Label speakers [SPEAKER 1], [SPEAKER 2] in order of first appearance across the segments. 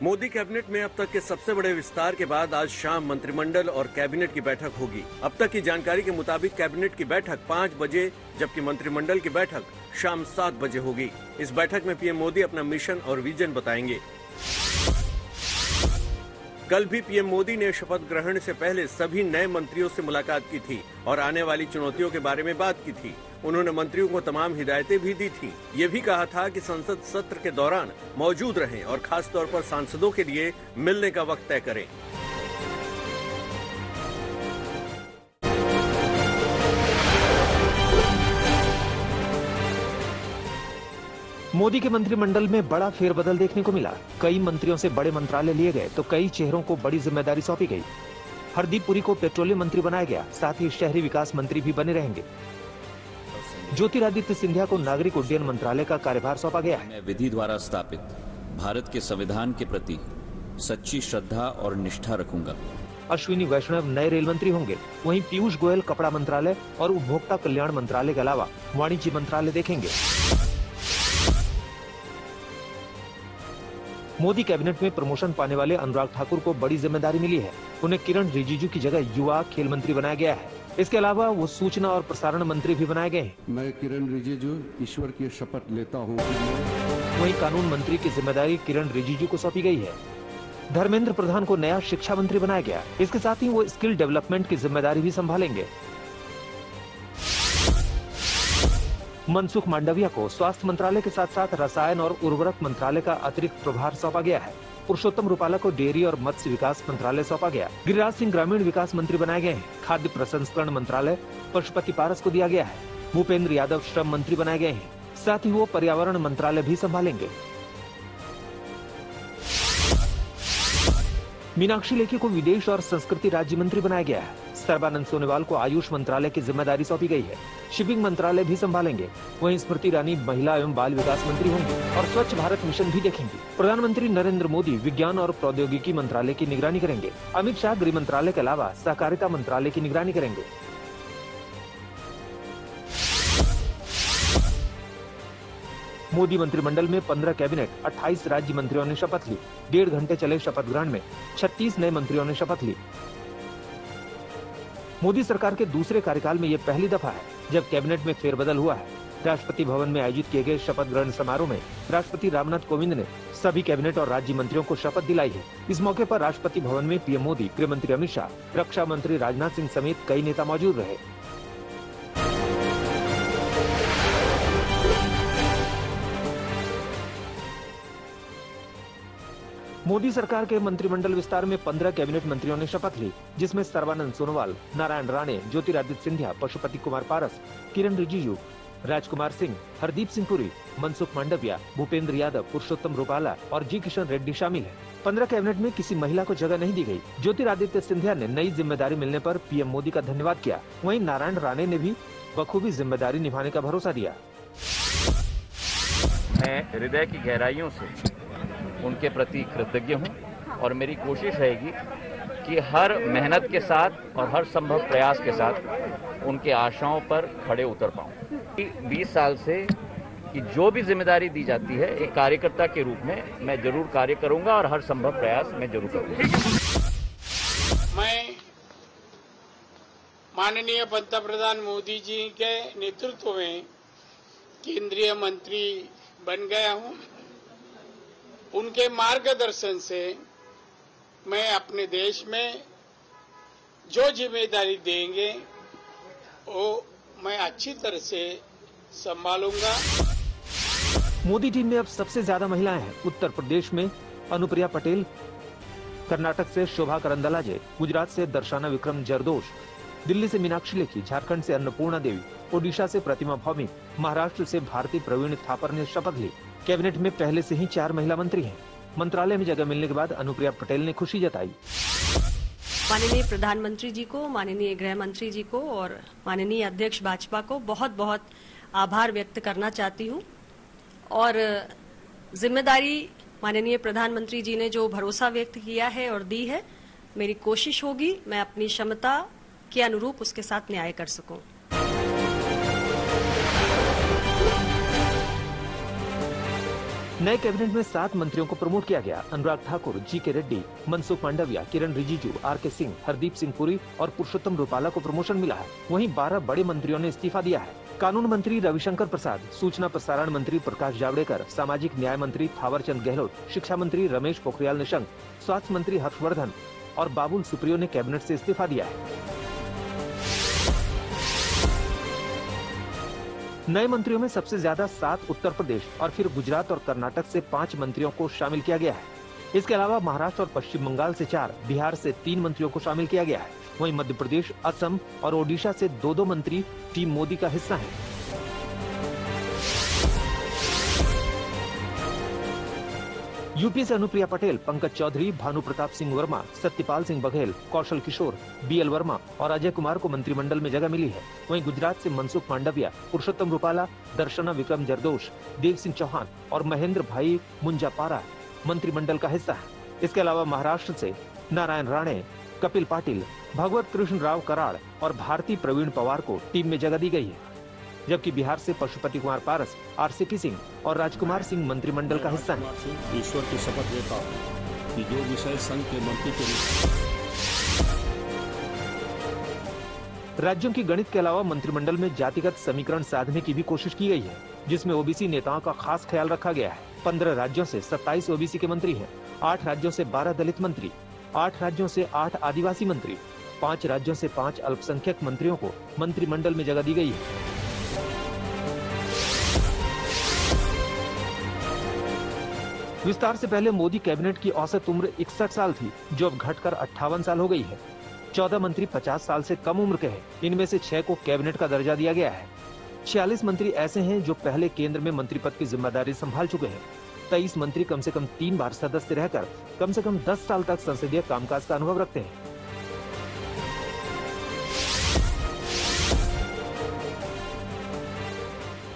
[SPEAKER 1] Modi cabinet में अब तक के सबसे बड़े विस्तार के बाद आज शाम मंत्रिमंडल और कैबिनेट की बैठक होगी। अब तक की जानकारी के मुताबिक कैबिनेट की बैठक 5 बजे जबकि मंत्रिमंडल की बैठक शाम 7 बजे होगी। इस बैठक में पीएम मोदी अपना मिशन और विजन बताएंगे। कल भी पीएम मोदी ने शपथ ग्रहण से पहले सभी नए मंत्रियों से मुलाकात की थी और आने वाली चुनौतियों के बारे में बात की थी। उन्होंने मंत्रियों को तमाम हिदायतें भी दी थी। ये भी कहा था कि संसद सत्र के दौरान मौजूद रहें और खास तौर पर सांसदों के लिए मिलने का वक्त तय करें।
[SPEAKER 2] मोदी के मंत्रिमंडल में बड़ा फेरबदल देखने को मिला। कई मंत्रियों से बड़े मंत्रालय लिए गए तो कई चेहरों को बड़ी जिम्मेदारी सौंपी गई। हरदीप पुरी को पेट्रोलियम मंत्री बनाया गया, साथ ही शहरी विकास मंत्री भी बने रहेंगे। ज्योतिरादित्य सिंधिया को नागरिक उड्डयन मंत्रालय का कार्यभार सौंपा गया है।
[SPEAKER 3] मैं विधि द्वारा स्थापित भारत के संविधान के प्रति सच्ची श्रद्धा और निष्ठा रखूंगा।
[SPEAKER 2] अश्विनी वैष्णव नए रेल मंत्री होंगे। वहीं पीयूष गोयल कपड़ा मंत्रालय और उपभोक्ता कल्याण मंत्रालय के अलावा वाणिज्य मंत्रालय देखेंगे। मोदी कैबिनेट में प्रमोशन पाने वाले अनुराग ठाकुर को बड़ी जिम्मेदारी मिली है। उन्हें किरण रिजिजू की जगह युवा खेल मंत्री बनाया गया है। इसके अलावा वो सूचना और प्रसारण मंत्री भी बनाए गए हैं।
[SPEAKER 4] मैं किरण रिजिजू ईश्वर की शपथ लेता हूँ।
[SPEAKER 2] वहीं कानून मंत्री की जिम्मेदारी किरण रिजिजू को सौंपी गई है। धर्मेंद्र प्रधान को नया शिक्षा मंत्री बनाया गया। इसके साथ ही वो स्किल डेवलपमेंट की जिम्मेदारी भी संभालेंगे। मनसुख मांडविया को स्वास्थ्य मंत्रालय के साथ साथ रसायन और उर्वरक मंत्रालय का अतिरिक्त प्रभार सौंपा गया है। पुरुषोत्तम रूपाला को डेयरी और मत्स्य विकास मंत्रालय सौंपा गया। गिरिराज सिंह ग्रामीण विकास मंत्री बनाए गए हैं। खाद्य प्रसंस्करण मंत्रालय पशुपति पारस को दिया गया है। भूपेंद्र यादव श्रम मंत्री बनाए गए हैं। साथ ही वो पर्यावरण मंत्रालय भी संभालेंगे। मीनाक्षी लेखी को विदेश और संस्कृति राज्य मंत्री बनाया गया है। सर्बानंद सोनोवाल को आयुष मंत्रालय की जिम्मेदारी सौंपी गई है। शिपिंग मंत्रालय भी संभालेंगे। वहीं स्मृति ईरानी महिला एवं बाल विकास मंत्री होंगी और स्वच्छ भारत मिशन भी देखेंगी। प्रधानमंत्री नरेंद्र मोदी विज्ञान और प्रौद्योगिकी मंत्रालय की निगरानी करेंगे। अमित शाह गृह मंत्रालय के अलावा सहकारिता मंत्रालय की निगरानी करेंगे। मोदी मंत्रिमंडल में 15 कैबिनेट, 28 राज्य मंत्रियों ने शपथ ली। 1.5 घंटे चले शपथ ग्रहण में 36 नए मंत्रियों ने शपथ ली। मोदी सरकार के दूसरे कार्यकाल में यह पहली दफा है जब कैबिनेट में फेरबदल हुआ है। राष्ट्रपति भवन में आयोजित किए गए शपथ ग्रहण समारोह में राष्ट्रपति रामनाथ कोविंद ने सभी कैबिनेट और राज्य मंत्रियों को शपथ दिलाई है। इस मौके पर राष्ट्रपति भवन में पीएम मोदी, गृह मंत्री अमित शाह, रक्षा मंत्री राजनाथ सिंह समेत कई नेता मौजूद रहे। मोदी सरकार के मंत्रिमंडल विस्तार में 15 कैबिनेट मंत्रियों ने शपथ ली, जिसमें सर्बानंद सोनोवाल, नारायण राणे, ज्योतिरादित्य सिंधिया, पशुपति कुमार पारस, किरण रिजिजू, राजकुमार सिंह, हरदीप सिंह पुरी, मनसुख मांडविया, भूपेंद्र यादव, पुरुषोत्तम रूपाला और जी किशन रेड्डी शामिल है। 15 कैबिनेट में किसी महिला को जगह नहीं दी गई। ज्योतिरादित्य सिंधिया ने नई जिम्मेदारी मिलने पर पीएम मोदी का धन्यवाद किया। वहीं नारायण राणे ने भी बखूबी जिम्मेदारी निभाने का भरोसा दिया।
[SPEAKER 3] मैं हृदय की गहराइयों से उनके प्रति कृतज्ञ हूं और मेरी कोशिश रहेगी कि हर मेहनत के साथ और हर संभव प्रयास के साथ उनके आशाओं पर खड़े उतर पाऊं। 20 साल से कि जो भी जिम्मेदारी दी जाती है एक कार्यकर्ता के रूप में मैं जरूर कार्य करूंगा और हर संभव प्रयास मैं जरूर करूंगा।
[SPEAKER 5] मैं माननीय पंतप्रधान मोदी जी के नेतृत्व में केंद्रीय मंत्री बन गया हूं। उनके मार्गदर्शन से मैं अपने देश में जो जिम्मेदारी देंगे वो मैं अच्छी तरह से संभालूंगा।
[SPEAKER 2] मोदी टीम में अब सबसे ज्यादा महिलाएं हैं। उत्तर प्रदेश में अनुप्रिया पटेल, कर्नाटक से शोभा करंदलाजे, गुजरात से दर्शना विक्रम जरदोश, दिल्ली से मीनाक्षी लेखी, झारखंड से अन्नपूर्णा देवी, ओडिशा से प्रतिमा भौमिक, महाराष्ट्र से भारती प्रवीण थापर ने शपथ ली। कैबिनेट में पहले से ही 4 महिला मंत्री हैं। मंत्रालय में जगह मिलने के बाद अनुप्रिया पटेल ने खुशी जताई।
[SPEAKER 6] माननीय प्रधानमंत्री जी को, माननीय गृह मंत्री जी को और माननीय अध्यक्ष भाजपा को बहुत बहुत आभार व्यक्त करना चाहती हूँ। और जिम्मेदारी माननीय प्रधानमंत्री जी ने जो भरोसा व्यक्त किया है और दी है, मेरी कोशिश होगी मैं अपनी क्षमता के अनुरूप उसके साथ न्याय कर सकूं।
[SPEAKER 2] नए कैबिनेट में 7 मंत्रियों को प्रमोट किया गया। अनुराग ठाकुर, जी.के. रेड्डी, मनसुख मांडविया, किरण रिजिजू, आर.के. सिंह, हरदीप सिंह पुरी और पुरुषोत्तम रूपाला को प्रमोशन मिला है। वहीं 12 बड़े मंत्रियों ने इस्तीफा दिया है। कानून मंत्री रविशंकर प्रसाद, सूचना प्रसारण मंत्री प्रकाश जावड़ेकर, सामाजिक न्याय मंत्री थावरचंद गहलोत, शिक्षा मंत्री रमेश पोखरियाल निशंक, स्वास्थ्य मंत्री हर्षवर्धन और बाबुल सुप्रियो ने कैबिनेट से इस्तीफा दिया है। नए मंत्रियों में सबसे ज्यादा 7 उत्तर प्रदेश और फिर गुजरात और कर्नाटक से 5 मंत्रियों को शामिल किया गया है। इसके अलावा महाराष्ट्र और पश्चिम बंगाल से 4, बिहार से 3 मंत्रियों को शामिल किया गया है। वहीं मध्य प्रदेश, असम और ओडिशा से 2-2 मंत्री टीम मोदी का हिस्सा हैं। यूपी से अनुप्रिया पटेल, पंकज चौधरी, भानु प्रताप सिंह वर्मा, सत्यपाल सिंह बघेल, कौशल किशोर, बीएल वर्मा और अजय कुमार को मंत्रिमंडल में जगह मिली है। वहीं गुजरात से मनसुख मांडविया, पुरुषोत्तम रूपाला, दर्शना विक्रम जरदोश, देव सिंह चौहान और महेंद्र भाई मुंजापारा मंत्रिमंडल का हिस्सा है। इसके अलावा महाराष्ट्र से नारायण राणे, कपिल पाटिल, भगवत कृष्ण राव कराड़ और भारती प्रवीण पवार को टीम में जगह दी गई है। जबकि बिहार से पशुपति कुमार पारस, आरसीपी सिंह और राजकुमार सिंह मंत्रिमंडल का हिस्सा है।
[SPEAKER 4] ईश्वर की शपथ लेता हूं कि जो विषय संघ के मंत्री के
[SPEAKER 2] राज्यों की गणित के अलावा मंत्रिमंडल में जातिगत समीकरण साधने की भी कोशिश की गई है, जिसमें ओबीसी नेताओं का खास ख्याल रखा गया है। 15 राज्यों से 27 ओबीसी के मंत्री हैं, 8 राज्यों से 12 दलित मंत्री, 8 राज्यों से 8 आदिवासी मंत्री, 5 राज्यों से 5 अल्पसंख्यक मंत्रियों को मंत्रिमंडल में जगह दी गई है। विस्तार से पहले मोदी कैबिनेट की औसत उम्र 61 साल थी, जो अब घटकर 58 साल हो गई है। 14 मंत्री 50 साल से कम उम्र के हैं। इनमें से 6 को कैबिनेट का दर्जा दिया गया है। 46 मंत्री ऐसे हैं जो पहले केंद्र में मंत्री पद की जिम्मेदारी संभाल चुके हैं। 23 मंत्री कम से कम 3 बार सदस्य रहकर कम से कम 10 साल तक संसदीय कामकाज का अनुभव रखते हैं।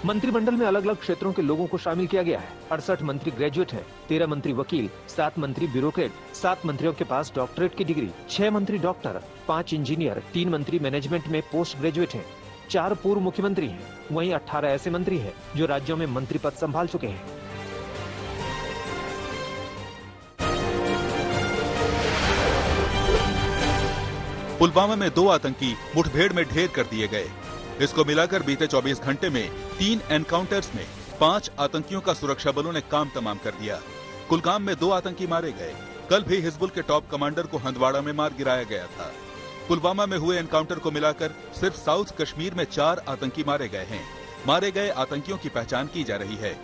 [SPEAKER 2] मंत्रिमंडल में अलग अलग क्षेत्रों के लोगों को शामिल किया गया है। 68 मंत्री ग्रेजुएट हैं, 13 मंत्री वकील, 7 मंत्री ब्यूरोक्रेट, 7 मंत्रियों के पास डॉक्टरेट की डिग्री, 6 मंत्री डॉक्टर, 5 इंजीनियर, 3 मंत्री मैनेजमेंट में पोस्ट ग्रेजुएट हैं, 4 पूर्व मुख्यमंत्री हैं। वहीं 18 ऐसे मंत्री हैं जो राज्यों में मंत्री पद संभाल चुके हैं।
[SPEAKER 7] पुलवामा में 2 आतंकी मुठभेड़ में ढेर कर दिए गए। इसको मिलाकर बीते 24 घंटे में 3 एनकाउंटर्स में 5 आतंकियों का सुरक्षा बलों ने काम तमाम कर दिया। कुलगाम में 2 आतंकी मारे गए। कल भी हिजबुल के टॉप कमांडर को हंदवाड़ा में मार गिराया गया था। पुलवामा में हुए एनकाउंटर को मिलाकर सिर्फ साउथ कश्मीर में 4 आतंकी मारे गए हैं। मारे गए आतंकियों की पहचान की जा रही है।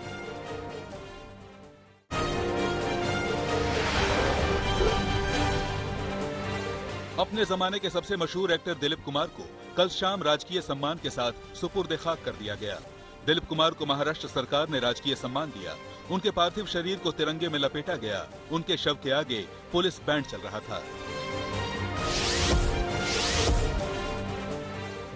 [SPEAKER 7] अपने जमाने के सबसे मशहूर एक्टर दिलीप कुमार को कल शाम राजकीय सम्मान के साथ सुपुर्द खाक कर दिया गया। दिलीप कुमार को महाराष्ट्र सरकार ने राजकीय सम्मान दिया। उनके पार्थिव शरीर को तिरंगे में लपेटा गया। उनके शव के आगे पुलिस बैंड चल रहा था।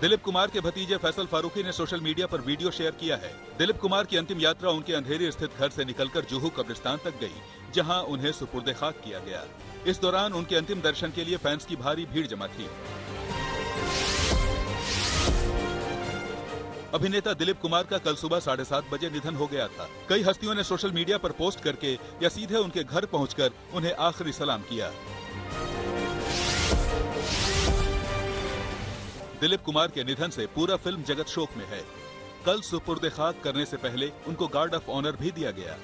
[SPEAKER 7] दिलीप कुमार के भतीजे फैसल फारूकी ने सोशल मीडिया पर वीडियो शेयर किया है। दिलीप कुमार की अंतिम यात्रा उनके अंधेरी स्थित घर से निकलकर जुहू कब्रिस्तान तक गई, जहां उन्हें सुपुर्द खाक किया गया। इस दौरान उनके अंतिम दर्शन के लिए फैंस की भारी भीड़ जमा थी। अभिनेता दिलीप कुमार का कल सुबह 7:30 बजे निधन हो गया था। कई हस्तियों ने सोशल मीडिया पर पोस्ट करके या सीधे उनके घर पहुंचकर उन्हें आखिरी सलाम किया। दिलीप कुमार के निधन से पूरा फिल्म जगत शोक में है। कल सुपुर्द खाक करने से पहले उनको गार्ड ऑफ ऑनर भी दिया गया।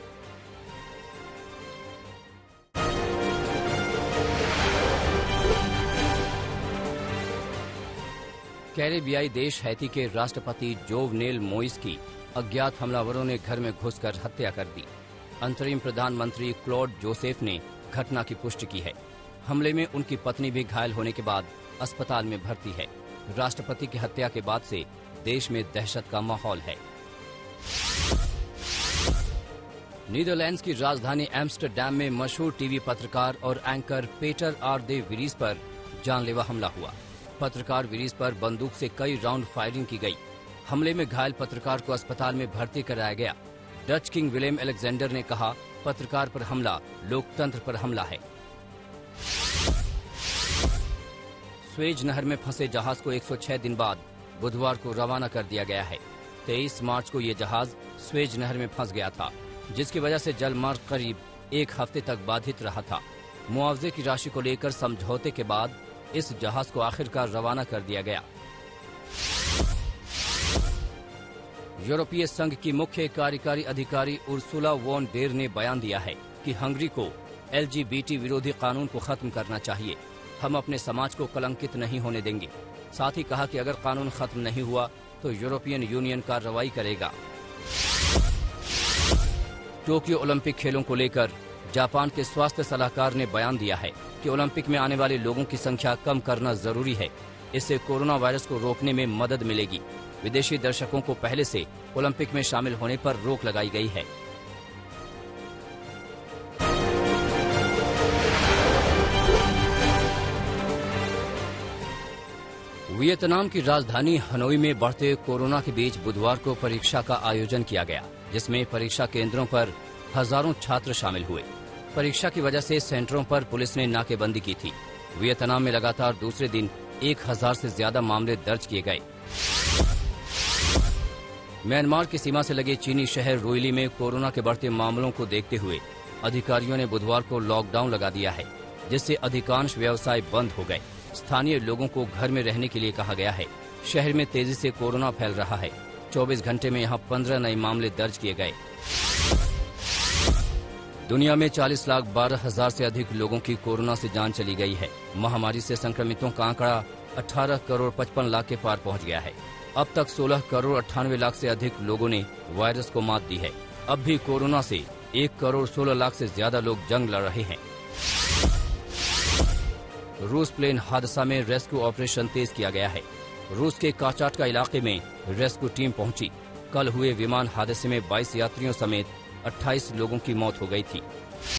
[SPEAKER 8] कैरेबियाई देश हैती के राष्ट्रपति जोवनेल मोइस की अज्ञात हमलावरों ने घर में घुसकर हत्या कर दी। अंतरिम प्रधानमंत्री क्लॉड जोसेफ ने घटना की पुष्टि की है। हमले में उनकी पत्नी भी घायल होने के बाद अस्पताल में भर्ती है। राष्ट्रपति की हत्या के बाद से देश में दहशत का माहौल है। नीदरलैंड्स की राजधानी एम्स्टरडैम में मशहूर टीवी पत्रकार और एंकर पेटर आर दे विरीज पर जानलेवा हमला हुआ। पत्रकार विरीज पर बंदूक से कई राउंड फायरिंग की गई। हमले में घायल पत्रकार को अस्पताल में भर्ती कराया गया। डच किंग विलेम अलेक्जेंडर ने कहा, पत्रकार पर हमला लोकतंत्र पर हमला है। स्वेज नहर में फंसे जहाज को 106 दिन बाद बुधवार को रवाना कर दिया गया है। 23 मार्च को ये जहाज स्वेज नहर में फंस गया था। जिसकी वजह से जलमार्ग करीब 1 हफ्ते तक बाधित रहा था। मुआवजे की राशि को लेकर समझौते के बाद इस जहाज को आखिरकार रवाना कर दिया गया। यूरोपीय संघ की मुख्य कार्यकारी अधिकारी उर्सुला वॉन डेर ने बयान दिया है कि हंगरी को LGBT विरोधी कानून को खत्म करना चाहिए। हम अपने समाज को कलंकित नहीं होने देंगे। साथ ही कहा कि अगर कानून खत्म नहीं हुआ तो यूरोपियन यूनियन कार्रवाई करेगा। टोक्यो ओलंपिक खेलों को लेकर जापान के स्वास्थ्य सलाहकार ने बयान दिया है कि ओलंपिक में आने वाले लोगों की संख्या कम करना जरूरी है। इससे कोरोना वायरस को रोकने में मदद मिलेगी। विदेशी दर्शकों को पहले से ओलंपिक में शामिल होने पर रोक लगाई गई है। वियतनाम की राजधानी हनोई में बढ़ते कोरोना के बीच बुधवार को परीक्षा का आयोजन किया गया, जिसमें परीक्षा केंद्रों पर हजारों छात्र शामिल हुए। परीक्षा की वजह से सेंटरों पर पुलिस ने नाकेबंदी की थी। वियतनाम में लगातार दूसरे दिन 1000 से ज्यादा मामले दर्ज किए गए। म्यांमार की सीमा से लगे चीनी शहर रोइली में कोरोना के बढ़ते मामलों को देखते हुए अधिकारियों ने बुधवार को लॉकडाउन लगा दिया है, जिससे अधिकांश व्यवसाय बंद हो गए। स्थानीय लोगों को घर में रहने के लिए कहा गया है। शहर में तेजी से कोरोना फैल रहा है। 24 घंटे में यहां 15 नए मामले दर्ज किए गए। दुनिया में 40,12,000 से अधिक लोगों की कोरोना से जान चली गई है। महामारी से संक्रमितों का आंकड़ा 18,55,00,000 के पार पहुंच गया है। अब तक 16,98,00,000 से अधिक लोगों ने वायरस को मात दी है। अब भी कोरोना से 1,16,00,000 से ज्यादा लोग जंग लड़ रहे हैं। रूस प्लेन हादसा में रेस्क्यू ऑपरेशन तेज किया गया है। रूस के काचाटका इलाके में रेस्क्यू टीम पहुंची। कल हुए विमान हादसे में 22 यात्रियों समेत 28 लोगों की मौत हो गई थी।